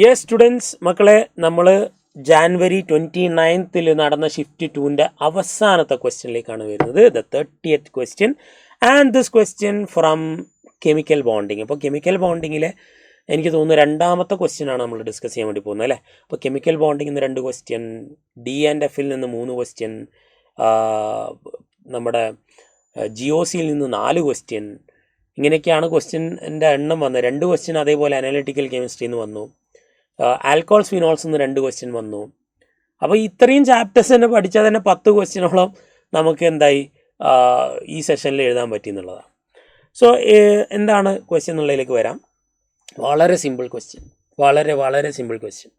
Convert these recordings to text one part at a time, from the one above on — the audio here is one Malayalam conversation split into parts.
യെസ് സ്റ്റുഡൻസ്, മക്കളെ നമ്മൾ ജാനുവരി 29 നടന്ന ഷിഫ്റ്റ് 2ൻ്റെ അവസാനത്തെ ക്വസ്റ്റ്യനിലേക്കാണ് വരുന്നത്. The 30th question and this question from chemical bonding. അപ്പോൾ കെമിക്കൽ ബോണ്ടിങ്ങിലെ എനിക്ക് തോന്നുന്നു രണ്ടാമത്തെ ക്വസ്റ്റ്യനാണ് നമ്മൾ ഡിസ്കസ് ചെയ്യാൻ വേണ്ടി പോകുന്നത് അല്ലേ. അപ്പോൾ കെമിക്കൽ ബോണ്ടിങ്ങിൽ നിന്ന് 2 ക്വസ്റ്റ്യൻ, D&Fൽ നിന്ന് 3 ക്വസ്റ്റ്യൻ, നമ്മുടെ GOCയിൽ നിന്ന് 4 ക്വസ്റ്റ്യൻ, ഇങ്ങനെയൊക്കെയാണ് ക്വസ്റ്റ്യൻ്റെ എണ്ണം വന്നത്. 2 ക്വസ്റ്റ്യൻ അതേപോലെ അനാലിറ്റിക്കൽ കെമിസ്ട്രിയിൽ നിന്ന് വന്നു. ആൽക്കോൾസ് ഫിനോൾസ് നിന്ന് 2 ക്വസ്റ്റ്യൻ വന്നു. അപ്പോൾ ഇത്രയും ചാപ്റ്റേഴ്സ് തന്നെ പഠിച്ചാൽ തന്നെ 10 ക്വസ്റ്റ്യനോളം നമുക്ക് എന്തായി ഈ സെഷനിൽ എഴുതാൻ പറ്റി എന്നുള്ളതാണ്. സോ എന്താണ് ക്വസ്റ്റ്യൻ എന്നുള്ളതിലേക്ക് വരാം. വളരെ സിമ്പിൾ ക്വസ്റ്റ്യൻ, വളരെ simple question.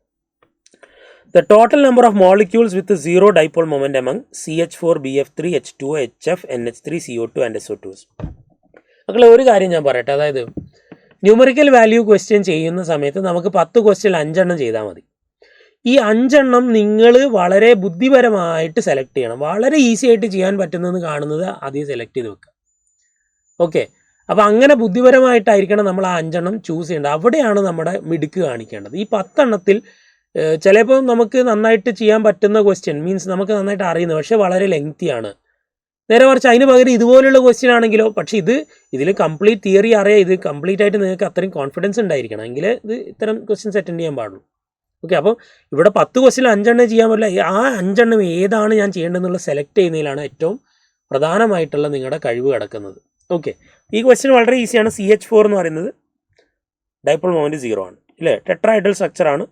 The total number of molecules with zero dipole moment among CH4, BF3, H2O, HF, NH3, CO2 and SO2. മക്കളെ ഒരു കാര്യം ഞാൻ പറയട്ടെ, അതായത് ന്യൂമറിക്കൽ വാല്യൂ ക്വസ്റ്റ്യൻ ചെയ്യുന്ന സമയത്ത് നമുക്ക് 10 ക്വസ്റ്റ്യൻ 5 എണ്ണം ചെയ്താൽ മതി. ഈ 5 എണ്ണം നിങ്ങൾ വളരെ ബുദ്ധിപരമായിട്ട് സെലക്ട് ചെയ്യണം. വളരെ ഈസി ആയിട്ട് ചെയ്യാൻ പറ്റുന്നതെന്ന് കാണുന്നത് ആദ്യം സെലക്ട് ചെയ്ത് വെക്കുക. ഓക്കെ, അപ്പോൾ അങ്ങനെ ബുദ്ധിപരമായിട്ടായിരിക്കണം നമ്മൾ ആ 5 എണ്ണം ചൂസ് ചെയ്യേണ്ടത്. അവിടെയാണ് നമ്മുടെ മിടുക്ക് കാണിക്കേണ്ടത്. ഈ 10 എണ്ണത്തിൽ ചിലപ്പോൾ നമുക്ക് നന്നായിട്ട് ചെയ്യാൻ പറ്റുന്ന ക്വസ്റ്റ്യൻ മീൻസ് നമുക്ക് നന്നായിട്ട് അറിയുന്നത്, പക്ഷേ വളരെ ലെങ്തിയാണ്. നേരെ മറിച്ച് അതിന് പകരം ഇതുപോലുള്ള ക്വസ്റ്റ്യൻ ആണെങ്കിലോ, പക്ഷേ ഇതിൽ കംപ്ലീറ്റ് തിയറി അറിയാം, ഇത് കംപ്ലീറ്റ് ആയിട്ട് നിങ്ങൾക്ക് അത്രയും കോൺഫിഡൻസ് ഉണ്ടായിരിക്കണം, എങ്കിൽ ഇത് ഇത്തരം ക്വസ്റ്റ്യൻസ് അറ്റൻഡ് ചെയ്യാൻ പാടുള്ളൂ. ഓക്കെ, അപ്പോൾ ഇവിടെ 10 ക്വസ്റ്റ്യൻ 5 എണ്ണം ചെയ്യാൻ പറ്റില്ല. ആ 5 എണ്ണം ഏതാണ് ഞാൻ ചെയ്യേണ്ടതെന്നുള്ള സെലക്ട് ചെയ്യുന്നതിലാണ് ഏറ്റവും പ്രധാനമായിട്ടുള്ള നിങ്ങളുടെ കഴിവ് കിടക്കുന്നത്. ഓക്കെ, ഈ ക്വസ്റ്റ്യൻ വളരെ ഈസിയാണ്. CH4 എന്ന് പറയുന്നത് ഡൈപോൾ മൊമെൻറ്റ് 0 ആണ് ഇല്ലേ, ടെട്രാഹൈഡ്രൽ സ്ട്രക്ചറാണ്,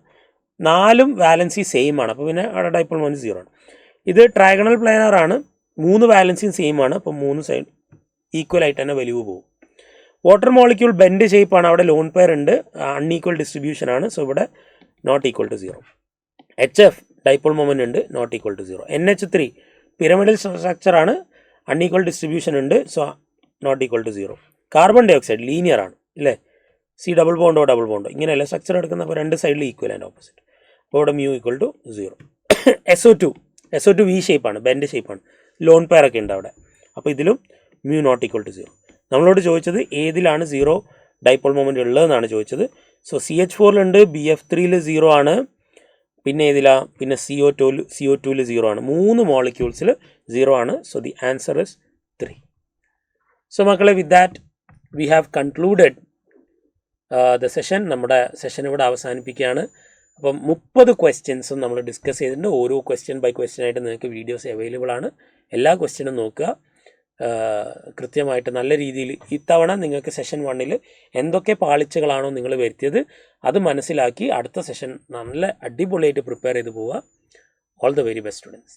4 വാലൻസി സെയിം ആണ്, അപ്പോൾ പിന്നെ അവിടെ ഡൈപോൾ മൊമെൻറ്റ് 0 ആണ്. ഇത് ട്രയാഗണൽ പ്ലാനർ ആണ്, 3 വാലൻസിയും സെയിം ആണ്, അപ്പോൾ 3 സൈഡ് ഈക്വൽ ആയിട്ട് തന്നെ വലിവ് പോകും. വാട്ടർ മോളിക്യൂൾ ബെൻഡ് ഷേപ്പാണ്, അവിടെ ലോൺ പെയർ ഉണ്ട്, അൺഈക്വൽ ഡിസ്ട്രിബ്യൂഷൻ ആണ്, സോ ഇവിടെ not equal to 0. HF dipole moment ഉണ്ട്, not equal to 0. NH3 pyramidal സ്ട്രക്ചറാണ്, അൺഈക്വൽ ഡിസ്ട്രിബ്യൂഷൻ ഉണ്ട്, so not equal to 0. Carbon dioxide linear ആണ് ഇല്ലേ, C ഡബിൾ ബോണ്ടോ ഇങ്ങനെയല്ല സ്ട്രക്ചർ എടുക്കുന്ന, അപ്പോൾ 2 സൈഡിൽ ഈക്വൽ ആൻഡ് ഓപ്പോസിറ്റ്, അപ്പോൾ ഇവിടെ μ ഈക്വൽ ടു 0. SO2 V ഷേപ്പാണ്, ബെൻഡ് ഷേപ്പാണ്, ലോൺ പെയർ ഒക്കെ ഉണ്ട് അവിടെ, അപ്പോൾ ഇതിലും μ നോട്ട് ഈക്വൽ ടു 0. നമ്മളോട് ചോദിച്ചത് ഏതിലാണ് 0 ഡൈപോൾ മൊമെൻറ്റ് ഉള്ളതെന്നാണ് ചോദിച്ചത്. സോ CH4ലുണ്ട്, BF3ൽ 0 ആണ്, പിന്നെ പിന്നെ CO2ൽ 0 ആണ്. 3 മോളിക്യൂൾസിൽ 0 ആണ്. So the answer is 3. So മക്കളെ, with that we have concluded the session. നമ്മുടെ സെഷൻ ഇവിടെ അവസാനിപ്പിക്കുകയാണ്. അപ്പം 30 ക്വസ്റ്റ്യൻസും നമ്മൾ ഡിസ്കസ് ചെയ്തിട്ടുണ്ട്. ഓരോ ക്വസ്റ്റ്യൻ ബൈ ക്വസ്റ്റ്യൻ ആയിട്ട് നിങ്ങൾക്ക് വീഡിയോസ് അവൈലബിൾ ആണ്. എല്ലാ ക്വസ്റ്റ്യനും നോക്കുക കൃത്യമായിട്ട്, നല്ല രീതിയിൽ. ഇത്തവണ നിങ്ങൾക്ക് സെഷൻ 1ൽ എന്തൊക്കെ പാളിച്ചകളാണോ നിങ്ങൾ വരുത്തിയത് അത് മനസ്സിലാക്കി അടുത്ത സെഷൻ നല്ല അടിപൊളിയായിട്ട് പ്രിപ്പയർ ചെയ്ത് പോവുക. All the very best students.